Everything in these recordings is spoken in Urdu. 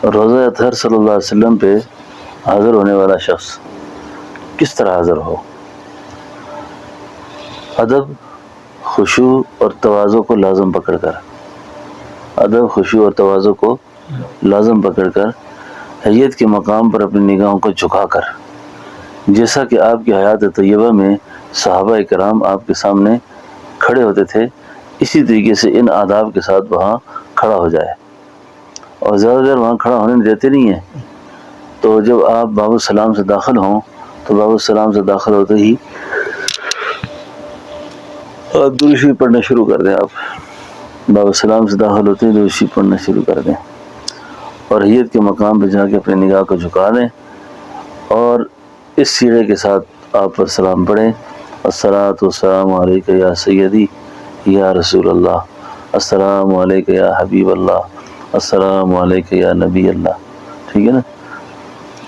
روزہ اطہر صلی اللہ علیہ وسلم پہ حاضر ہونے والا شخص کس طرح حاضر ہو؟ ادب، خشوع اور تواضع کو لازم پکڑ کر، ادب، خشوع اور تواضع کو لازم پکڑ کر، حیت کے مقام پر اپنی نگاہوں کو جھکا کر، جیسا کہ آپ کی حیات طیبہ میں صحابہ کرام آپ کے سامنے کھڑے ہوتے تھے، اسی طریقے سے ان آداب کے ساتھ وہاں کھڑا ہو جائے، اور زیادہ دیر وہاں کھڑا ہونے دیتے نہیں ہیں۔ تو جب آپ باب السلام سے داخل ہوں تو باب السلام سے داخل ہوتے ہی درود شریف پڑھنا شروع کر دیں۔ آپ باب السلام سے داخل ہوتے ہی درود شریف پڑھنا شروع کر دیں، اور حیت کے مقام پہ جا کے اپنی نگاہ کو جھکا دیں، اور اس صیغے کے ساتھ آپ پر سلام پڑھیں: الصلاۃ والسلام علیک یا سیدی یا رسول اللہ، السلام علیک یا حبیب اللہ، السلام علیک یا نبی اللہ۔ ٹھیک ہے نا؟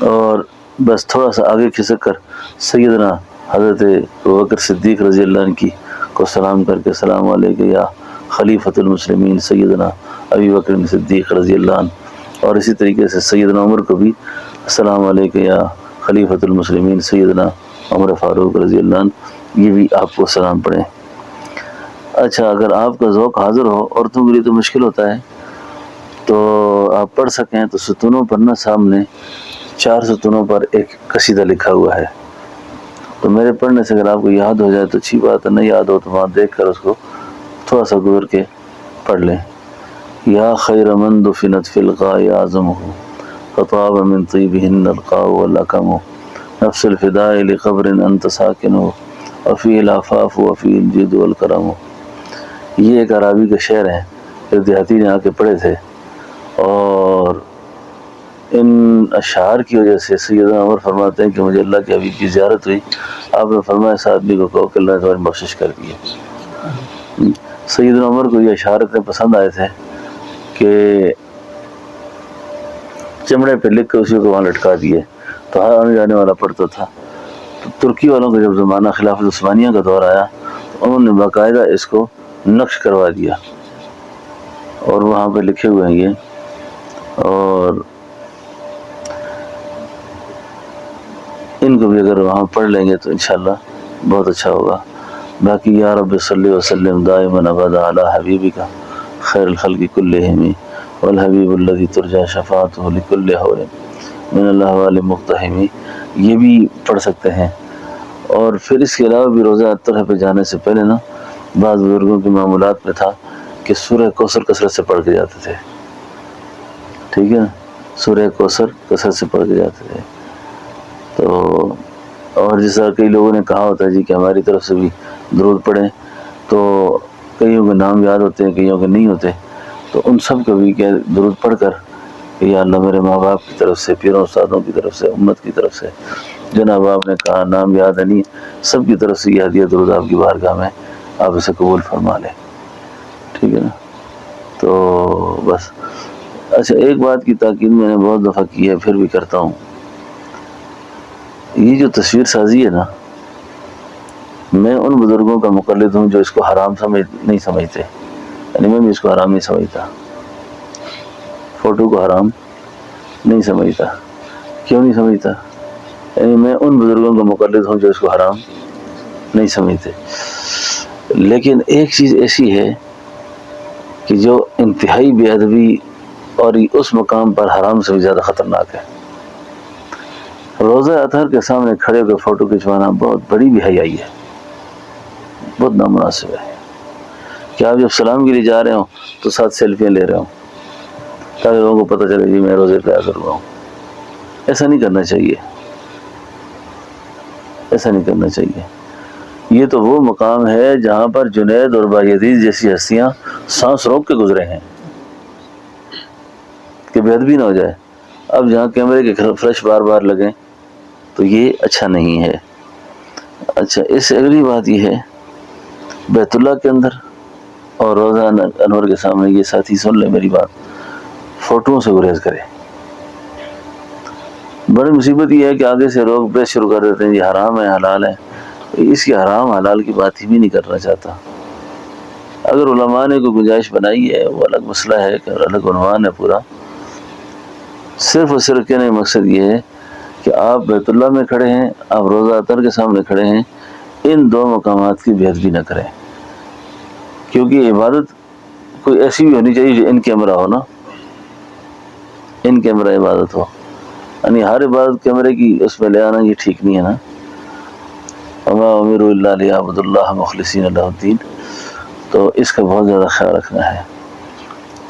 اور بس تھوڑا سا آگے کھسک کر سیدنا حضرت ابوبکر صدیق رضی اللہ عنہ کی کو سلام کر کے: السلام علیک یا خلیفۃ المسلمین سیدنا ابی بکر صدیق رضی اللہ عنہ، اور اسی طریقے سے سیدنا عمر کو بھی: السلام علیک یا خلیفۃ المسلمین سیدنا عمر فاروق رضی اللہ عنہ، یہ بھی آپ کو سلام پڑھیں۔ اچھا، اگر آپ کا ذوق حاضر ہو، عورتوں کے لیے تو مشکل ہوتا ہے، تو آپ پڑھ سکیں تو ستونوں پر نا سامنے 4 ستونوں پر ایک قصیدہ لکھا ہوا ہے، تو میرے پڑھنے سے اگر آپ کو یاد ہو جائے تو اچھی بات ہے، نہیں یاد ہو تو وہاں دیکھ کر اس کو تھوڑا سا گزر کے پڑھ لیں۔ یا خیر من دفنت فی الغاء اعظمہ فطاب من طیبہن القاء والاکم نفس الفداء لقبر انت ساکنہ وفیہ العفاف وفیہ الجود والکرم۔ یہ ایک عربی کا شعر ہے، ایک دیہاتی نے آ کے پڑھے تھے، اور ان اشعار کی وجہ سے سیدنا عمر فرماتے ہیں کہ مجھے اللہ کے حبیب کی زیارت ہوئی، آپ نے فرمایا اس آدمی کو کہو کہ اللہ نے تمہاری بخشش کر دی ہے۔ سیدنا عمر کو یہ اشعار اتنے پسند آئے تھے کہ چمڑے پہ لکھ کر اسی کو وہاں لٹکا دیے، تو ہر آنے جانے والا پڑھتا تھا۔ تو ترکی والوں کا جب زمانہ خلافت عثمانیہ کا دور آیا تو انہوں نے باقاعدہ اس کو نقش کروا دیا، اور وہاں پہ لکھے ہوئے ہیں یہ، اور ان کو بھی اگر وہاں پڑھ لیں گے تو انشاءاللہ بہت اچھا ہوگا۔ باقی یا رب صلی وسلم دائما ابدا علی حبیبک خیر الخلق کلہم والحبیب الذی ترجى شفاعتہ لکل حور من اللہ والے مقتحم، یہ بھی پڑھ سکتے ہیں۔ اور پھر اس کے علاوہ بھی روزہ اطہر پہ جانے سے پہلے نا بعض بزرگوں کے معمولات میں تھا کہ سورہ کوثر کثرت سے پڑھ کے جاتے تھے۔ ٹھیک ہے نا؟ سورہ کوثر کثرت سے پڑھ کے جاتے تھے۔ تو اور جس طرح کئی لوگوں نے کہا ہوتا ہے جی کہ ہماری طرف سے بھی درود پڑھیں، تو کئیوں کے نام یاد ہوتے ہیں، کئیوں کے نہیں ہوتے، تو ان سب کو بھی کہ درود پڑھ کر کہ یا اللہ میرے ماں باپ کی طرف سے، پیروں استادوں کی طرف سے، امت کی طرف سے، جناب آپ نے کہا نام یاد ہے نہیں، سب کی طرف سے یہ ہدیہ درود آپ کی بارگاہ میں آپ اسے قبول فرما لیں۔ ٹھیک ہے نا؟ تو بس اچھا، ایک بات کی تاکید میں نے بہت دفعہ کی ہے، پھر بھی کرتا ہوں، یہ جو تصویر سازی ہے نا، میں ان بزرگوں کا مقلد ہوں جو اس کو حرام نہیں سمجھتے، یعنی میں بھی اس کو حرام نہیں سمجھتا، فوٹو کو حرام نہیں سمجھتا۔ کیوں نہیں سمجھتا؟ یعنی میں ان بزرگوں کا مقلد ہوں جو اس کو حرام نہیں سمجھتے، لیکن ایک چیز ایسی ہے کہ جو انتہائی بے ادبی اور اس مقام پر حرام سے بھی زیادہ خطرناک ہے۔ روزہ اطہر کے سامنے کھڑے ہو کے فوٹو کھنچوانا بہت بڑی بے حیائی ہے، بہت نامناسب ہے کہ آپ جب سلام کے لیے جا رہے ہوں تو ساتھ سیلفیاں لے رہے ہوں تاکہ لوگوں کو پتہ چلے جی میں روزے پہ حاضر ہوا ہوں۔ ایسا نہیں کرنا چاہیے، ایسا نہیں کرنا چاہیے۔ یہ تو وہ مقام ہے جہاں پر جنید اور بایزید جیسی ہستیاں سانس روک کے گزرے ہیں کہ بے ادبی نہ ہو جائے۔ اب جہاں کیمرے کے فلش بار بار لگیں تو یہ اچھا نہیں ہے۔ اچھا، اس سے اگلی بات یہ ہے، بیت اللہ کے اندر اور روزہ انور کے سامنے یہ ساتھی سن لیں میری بات، فوٹوؤں سے گریز کرے۔ بڑی مصیبت یہ ہے کہ آگے سے لوگ بحث شروع کر دیتے ہیں یہ حرام ہے حلال ہے، اس کی حرام حلال کی بات ہی بھی نہیں کرنا چاہتا۔ اگر علماء نے کوئی گنجائش بنائی ہے وہ الگ مسئلہ ہے، کہ الگ عنوان ہے پورا، صرف اور صرف کہنے کا مقصد یہ ہے کہ آپ بیت اللہ میں کھڑے ہیں، آپ روضہ اطہر کے سامنے کھڑے ہیں، ان دو مقامات کی بے ادبی نہ کریں، کیونکہ عبادت کوئی ایسی بھی ہونی چاہیے جو ان کیمرہ ہو نا، ان کیمرہ عبادت ہو، یعنی ہر عبادت کیمرے کی اس میں لے آنا یہ ٹھیک نہیں ہے نا۔ وما امروا الا لیعبدوا اللہ مخلصین لہ الدین، تو اس کا بہت زیادہ خیال رکھنا ہے۔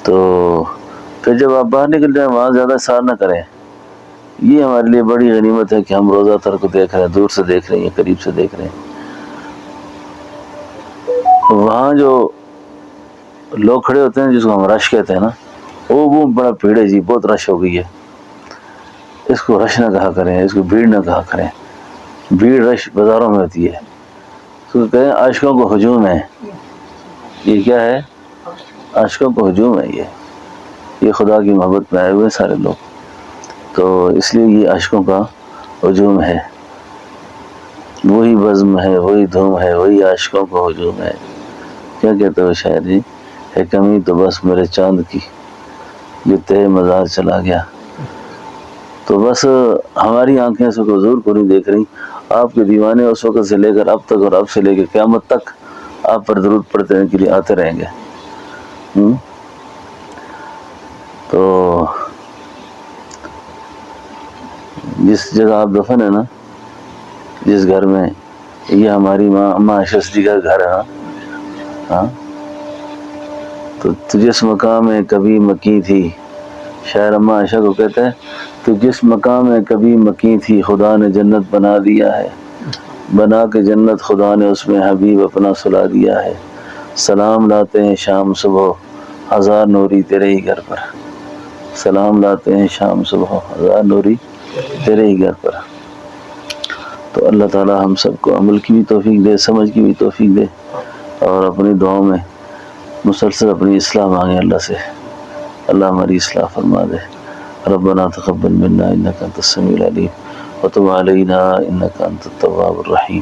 تو پھر جب آپ باہر نکل جائیں وہاں زیادہ سار نہ کریں، یہ ہمارے لیے بڑی غنیمت ہے کہ ہم روزہ اطہر کو دیکھ رہے ہیں، دور سے دیکھ رہے ہیں یا قریب سے دیکھ رہے ہیں۔ وہاں جو لوگ کھڑے ہوتے ہیں جس کو ہم رش کہتے ہیں نا، وہ بڑا بھیڑ ہے جی، بہت رش ہو گئی ہے، اس کو رش نہ کہا کریں، اس کو بھیڑ نہ کہا کریں۔ بھیڑ رش بازاروں میں ہوتی ہے، اس کو کہیں عاشقوں کو ہجوم ہے۔ یہ کیا ہے؟ عاشقوں کو ہجوم ہے، یہ خدا کی محبت میں آئے ہوئے سارے لوگ، تو اس لیے یہ عاشقوں کا ہجوم ہے، وہی بزم ہے، وہی دھوم ہے، وہی عاشقوں کو ہجوم ہے۔ کیا کہتے ہو شاعر جی؟ ہے کمی تو بس میرے چاند کی جو تیرے مزار چلا گیا۔ تو بس ہماری آنکھیں اس کو حضور کو نہیں دیکھ رہی، آپ کے دیوانے اس وقت سے لے کر اب تک اور اب سے لے کر قیامت تک آپ پر درود پڑھتے رہنے کے لیے آتے رہیں گے۔ تو جس جگہ آپ دفن ہے نا، جس گھر میں، یہ ہماری ماں اشرفی کا گھر ہے نا، ہاں، تو جس مقام میں کبھی مکی تھی، شاعر اماں عائشہ کو کہتے ہیں، تو جس مقام میں کبھی مکی تھی خدا نے جنت بنا دیا ہے، بنا کے جنت خدا نے اس میں حبیب اپنا سلا دیا ہے، سلام لاتے ہیں شام صبح ہزار نوری تیرے ہی گھر پر، سلام لاتے ہیں شام صبح ہزار نوری تیرے ہی گھر پر۔ تو اللہ تعالی ہم سب کو عمل کی بھی توفیق دے، سمجھ کی بھی توفیق دے، اور اپنی دعاؤں میں مسلسل اپنی اصلاح مانگیں اللہ سے، اللہ ہماری اصلاح فرما دے۔ ربنا تقبل منا انك انت السميع العليم وتب علينا انك انت التواب الرحيم۔